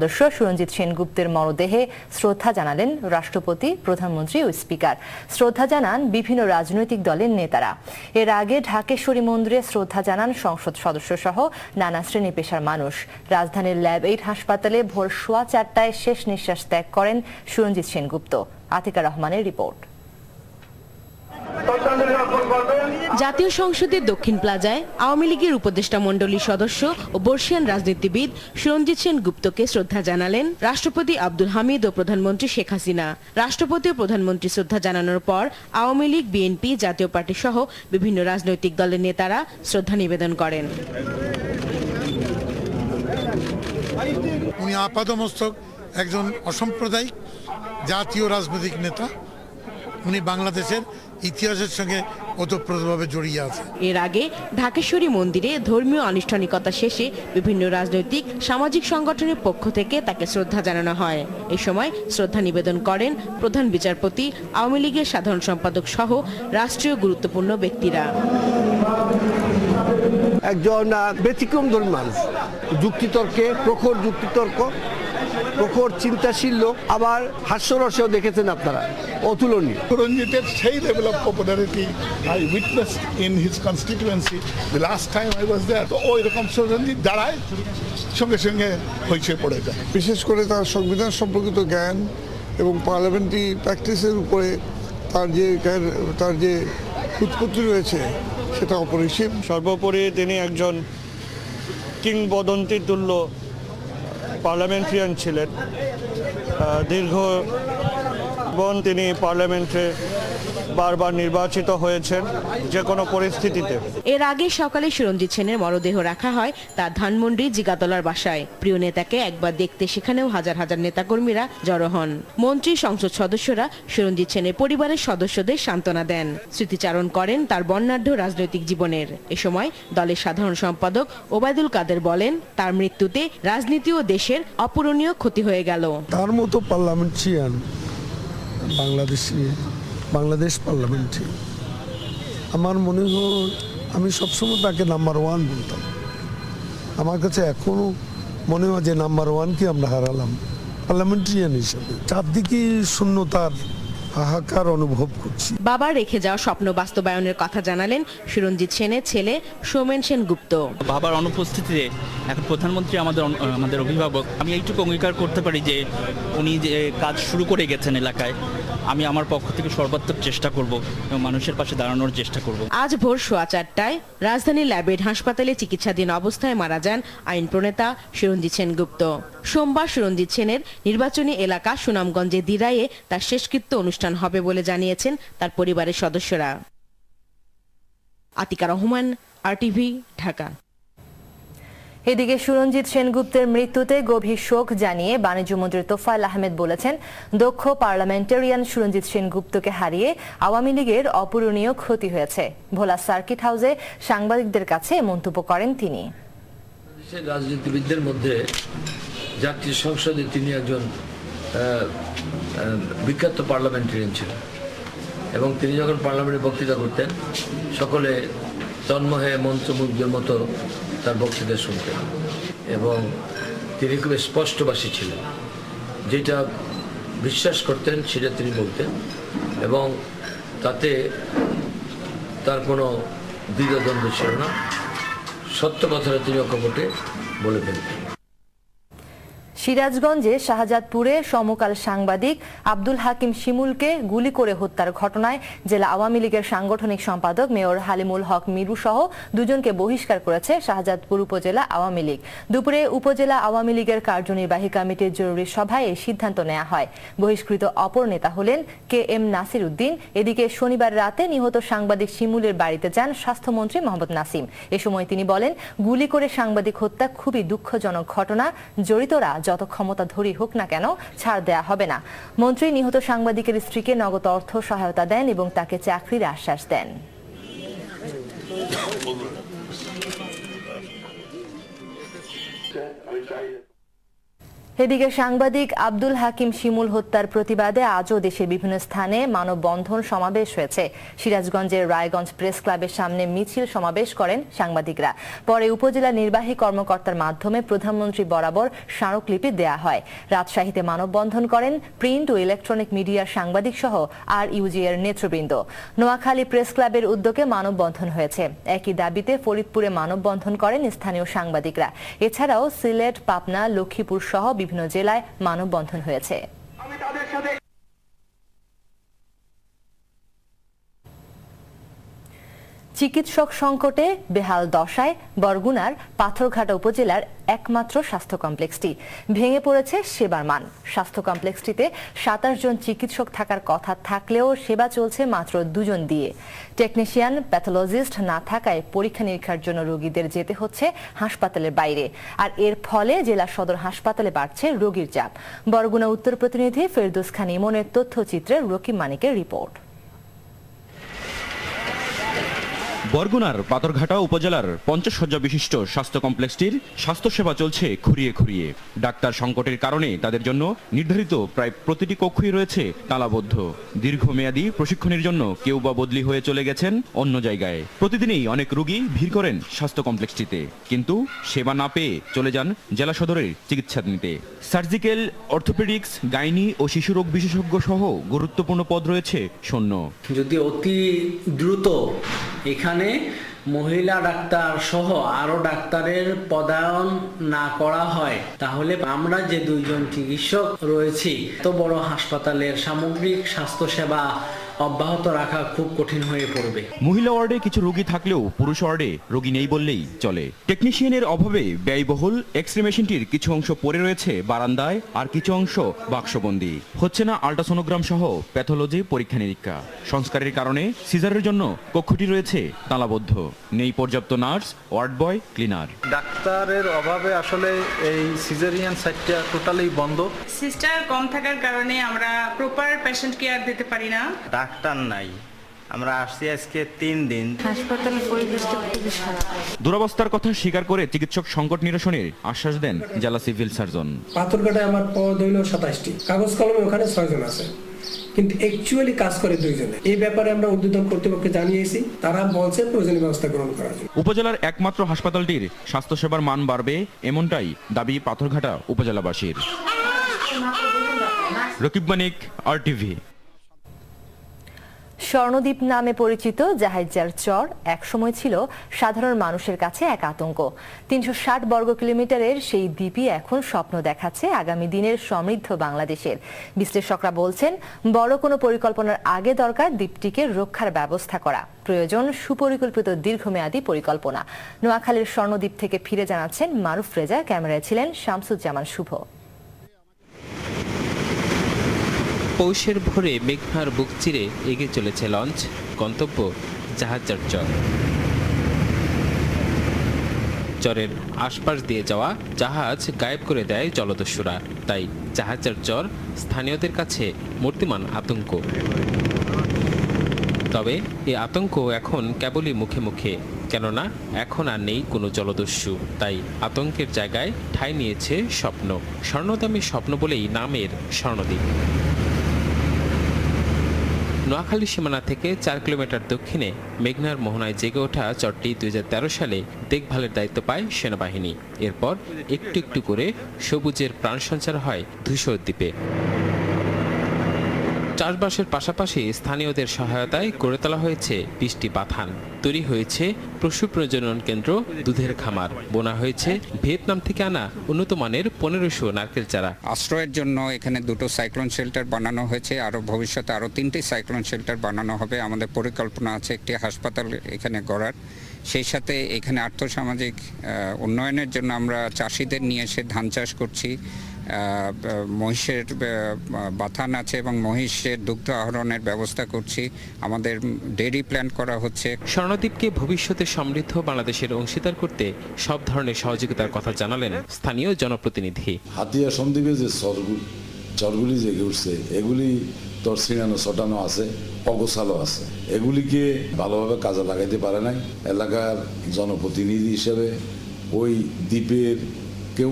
সদস্য সুরঞ্জিত সেনগুপ্তের মরদেহে শ্রদ্ধা জানালেন রাষ্ট্রপতি, প্রধানমন্ত্রী ও স্পিকার। শ্রদ্ধা জানান বিভিন্ন রাজনৈতিক দলের নেতারা। এর আগে ঢাকেশ্বরী মন্দিরে শ্রদ্ধা জানান সংসদ সদস্য সহ নানা শ্রেণী পেশার মানুষ। রাজধানীর ল্যাব 8 হাসপাতালে ভোর 4:15টায় শেষ নিঃশ্বাস ত্যাগ করেন সুরঞ্জিত সেনগুপ্ত। আতিকা রহমানের রিপোর্ট। জাতীয় সংসদের দক্ষিণ প্লাজায় আওয়ামী লীগের উপদেষ্টা মণ্ডলীর সদস্য ও বর্ষিয়ান রাজনীতিবিদ সুরঞ্জিত সেনগুপ্তকে শ্রদ্ধা জানালেন রাষ্ট্রপতি আব্দুল হামিদ ও প্রধানমন্ত্রী শেখ হাসিনা। রাষ্ট্রপতি ও প্রধানমন্ত্রী শ্রদ্ধা জানানোর পর আওয়ামী লীগ, বিএনপি, জাতীয় পার্টি সহ বিভিন্ন রাজনৈতিক দলের নেতারা শ্রদ্ধা নিবেদন করেন। উনি আপাতমস্তক একজন অসাম্প্রদায়িক জাতীয় রাজনৈতিক নেতা। উনি বাংলাদেশের ইতিহাসের সঙ্গে ওতপ্রোতভাবে জড়িয়ে আছে। এর আগে ঢাকেশ্বরী মন্দিরে ধর্মীয় আনুষ্ঠানিকতা শেষে বিভিন্ন রাজনৈতিক সামাজিক সংগঠনের পক্ষ থেকে তাকে শ্রদ্ধা জানানো হয়। এই সময় শ্রদ্ধা নিবেদন করেন প্রধান বিচারপতি, আওয়ামী লীগের সাধারণ সম্পাদক সহ রাষ্ট্রীয় গুরুত্বপূর্ণ ব্যক্তিরা। একজন ব্যতিক্রম ধর্মী মানুষ, যুক্তিতর্কে প্রখর যুক্তিতর্ক, প্রখর চিন্তাশীল লোক, আবার হাস্যরসেও দেখেছেন আপনারা, অতুলনীয়। সুরঞ্জিতের সেই level of popularity I witnessed in his constituency the last time I was there. তো ওই রকম সুরঞ্জিত দাঁড়ায় সঙ্গে সঙ্গে হইচে পড়ে যায়। বিশেষ করে তার সংবিধান সম্পর্কিত জ্ঞান এবং পার্লামেন্টারি প্র্যাকটিসের উপরে তার যে উৎপত্তি রয়েছে সেটা অপরিসীম। সর্বোপরি তিনি একজন কিংবদন্তি তুল্য পার্লামেন্টারিয়ান ছিলেন। দীর্ঘ তিনি পার্লামেন্টে বারবার নির্বাচিত হয়েছেন যে কোনো পরিস্থিতিতে। এর আগে সকালে সুরঞ্জিত সেনের মরদেহ রাখা হয় তার ধানমন্ডি জিগাতলার বাসায়। প্রিয় নেতাকে একবার দেখতে সেখানেও হাজার হাজার নেতাকর্মীরা জড়ো হন। মন্ত্রী, সংসদ সদস্যরা সুরঞ্জিত সেনের পরিবারের সদস্যদের সান্ত্বনা দেন, স্মৃতিচারণ করেন তার বর্ণাঢ্য রাজনৈতিক জীবনের। এ সময় দলের সাধারণ সম্পাদক ওবায়দুল কাদের বলেন, তার মৃত্যুতে রাজনীতি ও দেশের অপূরণীয় ক্ষতি হয়ে গেল। তার মতো পার্লামেন্টারিয়ান বাংলাদেশ পার্লামেন্টে আমার মনে হয়, আমি সবসময় তাকে নাম্বার 1 বলতাম। আমার কাছে এখনো মনে হয় যে নাম্বার 1কে আমরা হারালাম পার্লামেন্টারিয়ান হিসেবে। চারদিকে শূন্যতার হাহাকার অনুভব করছি। বাবার রেখে যাওয়া স্বপ্ন বাস্তবায়নের কথা জানালেন সুরঞ্জিত সেনের ছেলে সৌমেন সেনগুপ্ত। বাবার অনুপস্থিতিতে এখন প্রধানমন্ত্রী আমাদের অভিভাবক। আমি এইটুকু অঙ্গীকার করতে পারি যে উনি যে কাজ শুরু করে গেছেন এলাকায়, আমি আমার পক্ষ থেকে সর্বাত্মক চেষ্টা করব এবং মানুষের পাশে দাঁড়ানোর চেষ্টা করব। আজ ভোর 4:15টায় রাজধানীর ল্যাব 8 হাসপাতালে চিকিৎসাধীন অবস্থায় মারা যান আইন প্রণেতা সুরঞ্জিত সেনগুপ্ত। সোমবার সুরঞ্জিত সেনের নির্বাচনী এলাকা সুনামগঞ্জে দিরাইয়ে তার শেষকৃত্য অনুষ্ঠান হবে বলে জানিয়েছেন তার পরিবারের সদস্যরা। আতিকা রহমান, RTV, ঢাকা। এদিকে সুরঞ্জিত সেনগুপ্তের মৃত্যুতে গভীর শোক জানিয়ে বাণিজ্যমন্ত্রী তোফায়েল আহমেদ বলেছেন, দক্ষ পার্লামেন্টারিয়ান সুরঞ্জিত সেনগুপ্তকে হারিয়ে আওয়ামী লীগের অপূরণীয় ক্ষতি হয়েছে। ভোলা সার্কিট হাউসে সাংবাদিকদের কাছে মন্তব্য করেন তিনি। রাজনীতিবিদদের মধ্যে জাতীয় সংসদে তিনি একজন বিখ্যাত পার্লামেন্টারিয়ান ছিলেন এবং তিনি যখন পার্লামেন্টে বক্তৃতা করতেন সকলে তন্ময়ে মন্ত্রমুগ্ধের মতো তার বক্তৃতা শুনতেন এবং তিনি খুব স্পষ্টভাষী ছিলেন। যেটা বিশ্বাস করতেন সেটা তিনি বলতেন এবং তাতে তার কোনো দ্বিধাদ্বন্দ্ব ছিল না। সত্য কথাটা তিনি অকপটে বলে ফেলতেন। সিরাজগঞ্জে শাহজাদপুরে সমকাল সাংবাদিক আব্দুল হাকিম শিমুলকে গুলি করে হত্যার ঘটনায় জেলা আওয়ামী লীগের সাংগঠনিক সম্পাদক মেয়র হালিমুল হক মিরু সহ দুজনকে বহিষ্কার করেছে শাহজাদপুর উপজেলা আওয়ামী লীগ। দুপুরে উপজেলা আওয়ামী লীগের কার্যনির্বাহী কমিটির জরুরি সভায় এই সিদ্ধান্ত নেওয়া হয়। বহিষ্কৃত অপর নেতা হলেন KM নাসির উদ্দিন। এদিকে শনিবার রাতে নিহত সাংবাদিক শিমুলের বাড়িতে যান স্বাস্থ্যমন্ত্রী মোহাম্মদ নাসিম। এ সময় তিনি বলেন, গুলি করে সাংবাদিক হত্যা খুবই দুঃখজনক ঘটনা। জড়িতরা যত ক্ষমতাধরী হোক না কেন ছাড় দেয়া হবে না। মন্ত্রী নিহত সাংবাদিকের স্ত্রীকে নগদ অর্থ সহায়তা দেন এবং তাকে চাকরির আশ্বাস দেন। এদিকে সাংবাদিক আব্দুল হাকিম শিমুল হত্যার প্রতিবাদে আজও দেশের বিভিন্ন স্থানে মানববন্ধন সমাবেশ হয়েছে। সিরাজগঞ্জের রায়গঞ্জ প্রেস ক্লাবের সামনে মিছিল সমাবেশ করেন সাংবাদিকরা। পরে উপজেলা নির্বাহী কর্মকর্তার মাধ্যমে প্রধানমন্ত্রী বরাবর স্মারকলিপি দেয়া হয়। রাজশাহীতে মানববন্ধন করেন প্রিন্ট ও ইলেকট্রনিক মিডিয়ার সাংবাদিক সহ RUG এর নেতৃবৃন্দ। নোয়াখালী প্রেস ক্লাবের উদ্যোগে মানববন্ধন হয়েছে। একই দাবিতে ফরিদপুরে মানববন্ধন করেন স্থানীয় সাংবাদিকরা। এছাড়াও সিলেট, পাবনা, লক্ষ্মীপুর সহ বিভিন্ন জেলায় মানববন্ধন হয়েছে। চিকিৎসক সংকটে বেহাল দশায় বরগুনার পাথরঘাটা উপজেলার একমাত্র স্বাস্থ্য কমপ্লেক্সটি। ভেঙে পড়েছে সেবার মান। স্বাস্থ্য কমপ্লেক্সটিতে 27 জন চিকিৎসক থাকার কথা থাকলেও সেবা চলছে মাত্র 2 জন দিয়ে। টেকনিশিয়ান, প্যাথোলজিস্ট না থাকায় পরীক্ষা নিরীক্ষার জন্য রোগীদের যেতে হচ্ছে হাসপাতালের বাইরে। আর এর ফলে জেলা সদর হাসপাতালে বাড়ছে রোগীর চাপ। বরগুনা উত্তর প্রতিনিধি ফেরদৌস খান ইমনের তথ্যচিত্রে রকিব মানিকের রিপোর্ট। বরগুনার পাথরঘাটা উপজেলার 50 শয্যা বিশিষ্ট স্বাস্থ্য কমপ্লেক্সটির স্বাস্থ্যসেবা চলছে খুঁড়িয়ে খুঁড়িয়ে। ডাক্তার সংকটের কারণে তাদের জন্য নির্ধারিত প্রায় প্রতিটি কক্ষই রয়েছে তালাবদ্ধ। দীর্ঘমেয়াদী প্রশিক্ষণের জন্য কেউ বা বদলি হয়ে চলে গেছেন অন্য জায়গায়। প্রতিদিনই অনেক রোগী ভিড় করেন স্বাস্থ্য কমপ্লেক্সটিতে, কিন্তু সেবা না পেয়ে চলে যান জেলা সদরের চিকিৎসা নিতে। সার্জিক্যাল, অর্থোপেডিক্স, গাইনি ও শিশুরোগ বিশেষজ্ঞ সহ গুরুত্বপূর্ণ পদ রয়েছে শূন্য। যদি অতি দ্রুত এখানে মহিলা ডাক্তার সহ আরো ডাক্তারের পদায়ন না করা হয়, তাহলে আমরা যে 2 জন চিকিৎসক রয়েছি, এত বড় হাসপাতালের সামগ্রিক স্বাস্থ্যসেবা অব্যাহত রাখা খুব কঠিন হয়ে পড়বে। মহিলা ওয়ার্ডে কিছু রোগী থাকলেও পুরুষ ওয়ার্ডে রোগী নেই বললেই চলে। টেকনিশিয়ানের অভাবে ব্যয়বহুল এক্স-রে মেশিনটির কিছু অংশ পড়ে রয়েছে বারান্দায়, আর কিছু অংশ বাক্সবন্দি। হচ্ছে না আল্ট্রাসোনোগ্রাম সহ প্যাথোলজি পরীক্ষা নিরীক্ষা। সংস্কারের কারণে সিজারের জন্য কক্ষটি রয়েছে তালাবদ্ধ। নেই পর্যাপ্ত নার্স, ওয়ার্ড বয়, ক্লিনার। ডাক্তারের অভাবে আসলে এই সিজারিয়ান সাইটটা টোটালি বন্ধ। সিস্টার কম থাকার কারণে আমরা প্রপার পেশেন্ট কেয়ার দিতে পারি না। ডাক্তার নাই। আমরা আসছি আজকে 3 দিন। হাসপাতালের পরিবেশটা খুবই খারাপ। দুরবস্থার কথা স্বীকার করে চিকিৎসক সংকট নিরসনের আশ্বাস দেন জেলা সিভিল সার্জন। পাথরঘাটায় আমার পদ হইল 27টি, কাগজ কলমে ওখানে 6 জন আছে, কিন্তু অ্যাকচুয়ালি কাজ করে 2 জনে। এই ব্যাপারে আমরা ঊর্ধ্বতন কর্তৃপক্ষকে জানিয়েছি, তারা বলছে প্রয়োজনীয় ব্যবস্থা গ্রহণ করার জন্য। উপজেলার একমাত্র হাসপাতালটির স্বাস্থ্যসেবার মান বাড়বে, এমনটাই দাবি পাথরঘাটা উপজেলাবাসীর। রকিব মানিক, RTV। স্বর্ণদ্বীপ নামে পরিচিত জাহাইজার চর একসময় ছিল সাধারণ মানুষের কাছে এক আতঙ্ক। 360 বর্গ কিলোমিটারের সেই দ্বীপই এখন স্বপ্ন দেখাচ্ছে আগামী দিনের সমৃদ্ধ বাংলাদেশের। বিশ্লেষকরা বলছেন, বড় কোনো পরিকল্পনার আগে দরকার দ্বীপটিকে রক্ষার ব্যবস্থা করা। প্রয়োজন সুপরিকল্পিত দীর্ঘমেয়াদী পরিকল্পনা। নোয়াখালীর স্বর্ণদ্বীপ থেকে ফিরে জানাচ্ছেন মারুফ রেজা। ক্যামেরায় ছিলেন শামসুজ্জামান শুভ। পৌষের ভোরে মেঘনার বুক চিরে এগিয়ে চলেছে লঞ্চ, গন্তব্য জাহাজের চর। চরের আশপাশ দিয়ে যাওয়া জাহাজ গায়েব করে দেয় জলদস্যুরা, তাই জাহাজের চর স্থানীয়দের কাছে মূর্তিমান আতঙ্ক। তবে এই আতঙ্ক এখন কেবলই মুখে মুখে, কেননা এখন আর নেই কোনো জলদস্যু। তাই আতঙ্কের জায়গায় ঠাঁই নিয়েছে স্বপ্ন। স্বর্ণদামী স্বপ্ন বলেই নামের স্বর্ণদ্বীপ। নোয়াখালী সীমানা থেকে 4 কিলোমিটার দক্ষিণে মেঘনার মোহনায় জেগে ওঠা চরটি 2013 সালে দেখভালের দায়িত্ব পায় সেনাবাহিনী। এরপর একটু একটু করে সবুজের প্রাণ সঞ্চার হয় ধূসর দ্বীপে। চাষবাসের পাশাপাশি স্থানীয়দের সহায়তায় গড়ে তোলা হয়েছে 20টি বাথান, তৈরি হয়েছে পশু প্রজনন কেন্দ্র, দুধের খামার, বোনা হয়েছে ভিয়েতনাম থেকে আনা উন্নত মানের 1500 নারকেল চারা। আশ্রয়ের জন্য এখানে 2টো সাইক্লোন শেল্টার বানানো হয়েছে, আরও ভবিষ্যতে আরও 3টি সাইক্লোন শেল্টার বানানো হবে। আমাদের পরিকল্পনা আছে একটি হাসপাতাল এখানে গড়ার। সেই সাথে এখানে আর্থসামাজিক উন্নয়নের জন্য আমরা চাষিদের নিয়ে এসে ধান চাষ করছি। মহিষের বাথান আছে এবং মহিষের দুগ্ধ আহরণের ব্যবস্থা করছি। আমাদের ডেইরি প্ল্যান করা হচ্ছে। স্বর্ণদ্বীপকে ভবিষ্যতে সমৃদ্ধ বাংলাদেশের অংশীদার করতে সব ধরনের সহযোগিতার কথা জানালেন স্থানীয় জনপ্রতিনিধি। হাতিয়া সন্দ্বীপে যে চরগুলি জেগে উঠছে, এগুলি তোর ছিনানো ছটানো আছে, অগোছালো আছে, এগুলিকে ভালোভাবে কাজে লাগাইতে পারে নাই। এলাকার জনপ্রতিনিধি হিসেবে ওই দ্বীপের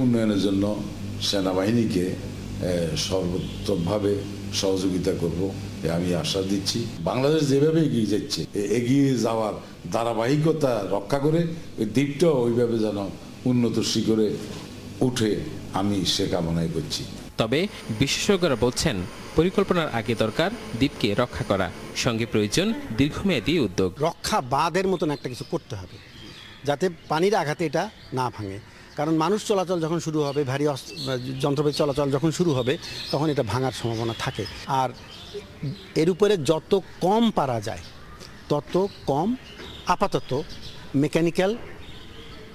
উন্নয়নের জন্য সেনাবাহিনীকে সর্বোত্তমভাবে সহযোগিতা করব আমি আশ্বাস দিচ্ছি। বাংলাদেশ যেভাবে এগিয়ে যাচ্ছে এগিয়ে যাওয়ার ধারাবাহিকতা রক্ষা করে ওই দ্বীপটাও ওইভাবে যেন উন্নত শিখরে উঠে আমি সে কামনাই করছি। তবে বিশেষজ্ঞরা বলছেন পরিকল্পনার আগে দরকার দ্বীপকে রক্ষা করা, সঙ্গে প্রয়োজন দীর্ঘমেয়াদী উদ্যোগ। রক্ষা বাঁধের মতন একটা কিছু করতে হবে যাতে পানির আঘাতে এটা না ভাঙে, কারণ মানুষ চলাচল যখন শুরু হবে, ভারী যন্ত্রপাতি চলাচল যখন শুরু হবে তখন এটা ভাঙার সম্ভাবনা থাকে। আর এর উপরে যত কম পারা যায় তত কম আপাতত মেকানিক্যাল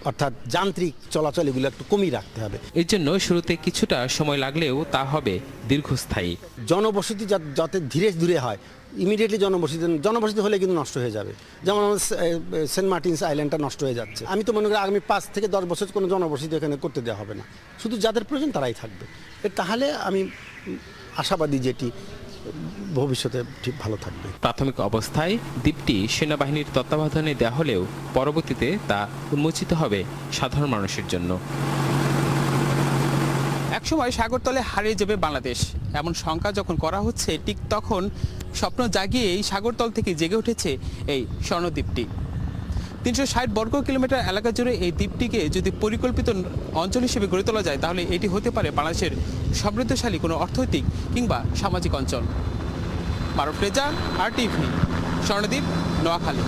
অর্থাৎ যান্ত্রিক চলাচল এগুলো একটু কমিয়ে রাখতে হবে। এর জন্য শুরুতে কিছুটা সময় লাগলেও তা হবে দীর্ঘস্থায়ী। জনবসতি যাতে ধীরে ধীরে হয়, ইমিডিয়েটলি জনবসতি হলে কিন্তু নষ্ট হয়ে যাবে। যেমন সেন্ট মার্টিনস আইল্যান্ডটা নষ্ট হয়ে যাচ্ছে। আমি তো মনে করি আগামী 5 থেকে 10 বছর কোনো জনবসতি এখানে করতে দেওয়া হবে না, শুধু যাদের প্রয়োজন তারাই থাকবে। তাহলে আমি আশাবাদী যে এটি ভবিষ্যতে ঠিক ভালো থাকবে। প্রাথমিক অবস্থায় দ্বীপটি সেনাবাহিনীর তত্ত্বাবধানে দেওয়া হলেও পরবর্তীতে তা উন্মোচিত হবে সাধারণ মানুষের জন্য। একসময় সাগরতলে হারিয়ে যাবে বাংলাদেশ এমন শঙ্কা যখন করা হচ্ছে, ঠিক তখন স্বপ্ন জাগিয়েই সাগরতল থেকে জেগে উঠেছে এই স্বর্ণদ্বীপটি। 360 বর্গ কিলোমিটার এলাকা জুড়ে এই দ্বীপটিকে যদি পরিকল্পিত অঞ্চল হিসেবে গড়ে তোলা যায় তাহলে এটি হতে পারে বাংলাদেশের সমৃদ্ধশালী কোনো অর্থনৈতিক কিংবা সামাজিক অঞ্চল। মারুফ রেজা, RTV, স্বর্ণদ্বীপ, নোয়াখালী।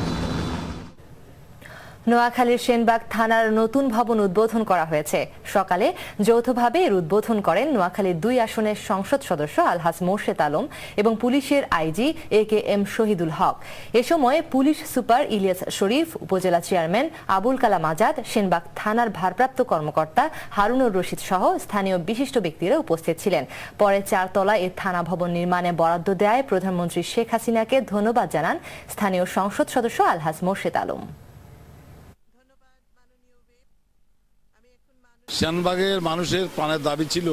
নোয়াখালীর সেনবাগ থানার নতুন ভবন উদ্বোধন করা হয়েছে। সকালে যৌথভাবে এর উদ্বোধন করেন নোয়াখালীর 2 আসনের সংসদ সদস্য আলহাজ মোর্শেদ আলম এবং পুলিশের আইজি AKM শহীদুল হক। এ সময় পুলিশ সুপার ইলিয়াস শরীফ, উপজেলা চেয়ারম্যান আবুল কালাম আজাদ, সেনবাগ থানার ভারপ্রাপ্ত কর্মকর্তা হারুনুর রশিদ সহ স্থানীয় বিশিষ্ট ব্যক্তিরা উপস্থিত ছিলেন। পরে 4 তলা এ থানা ভবন নির্মাণে বরাদ্দ দেয় প্রধানমন্ত্রী শেখ হাসিনাকে ধন্যবাদ জানান স্থানীয় সংসদ সদস্য আলহাজ মোর্শেদ আলম। সেনবাগের মানুষের প্রাণের দাবি ছিল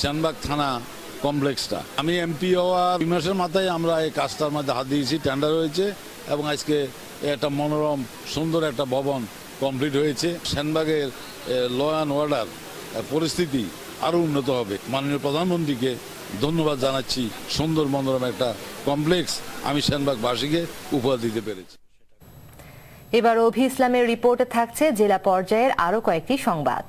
সেনবাগ থানা কমপ্লেক্সটা। আমি MP হওয়া 2 মাসের মাথায় আমরা এই কাজটার মধ্যে হাত দিয়েছি, টেন্ডার হয়েছে এবং আজকে একটা মনোরম সুন্দর একটা ভবন কমপ্লিট হয়েছে। সেনবাগের ল অ্যান্ড অর্ডার পরিস্থিতি আরও উন্নত হবে। মাননীয় প্রধানমন্ত্রীকে ধন্যবাদ জানাচ্ছি। সুন্দর মনোরম একটা কমপ্লেক্স আমি সেনবাগবাসীকে উপহার দিতে পেরেছি। এবার অভি ইসলামের রিপোর্টে থাকছে জেলা পর্যায়ের আরো কয়েকটি সংবাদ।